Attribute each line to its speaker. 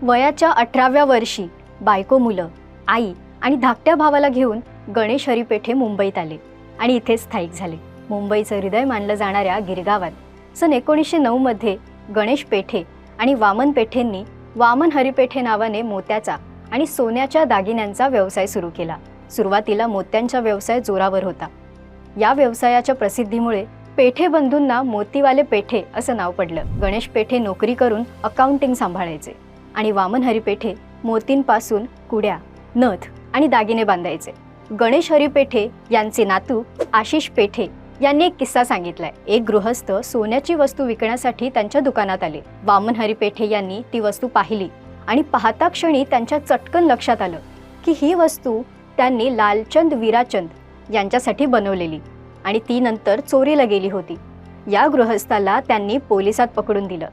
Speaker 1: वयाच्या 18व्या वर्षी बायको, मुलं, आई आणि धाकट्या भावाला घेऊन गणेश हरी पेठे मुंबईत आले आणि इथे स्थायिक झाले. मुंबईचं हृदय मानलं जाणाऱ्या गिरगावात सन 1909 मध्ये गणेश पेठे आणि वामन पेठेंनी वामन हरी पेठे नावाने मोत्याचा आणि सोन्याच्या दागिन्यांचा व्यवसाय सुरू केला. सुरुवातीला मोत्यांचा व्यवसाय जोरावर होता. या व्यवसायाच्या प्रसिद्धीमुळे पेठे बंधूंना मोतीवाले पेठे असं नाव पडलं. गणेश पेठे नोकरी करून अकाउंटिंग सांभाळायचे आणि वामन हरी पेठे मोतींपासून कुड्या, नथ आणि दागिने बांधायचे. गणेश हरी पेठे यांचे नातू आशिष पेठे यांनी एक किस्सा सांगितलाय. एक गृहस्थ सोन्याची वस्तू विकण्यासाठी त्यांच्या दुकानात आले. वामन हरी पेठे यांनी ती वस्तू पाहिली आणि पाहता क्षणी त्यांच्या चटकन लक्षात आलं की ही वस्तू त्यांनी लालचंद वीराचंद यांच्यासाठी बनवलेली आणि ती नंतर चोरीला गेली होती. या गृहस्थाला त्यांनी पोलिसात पकडून दिलं.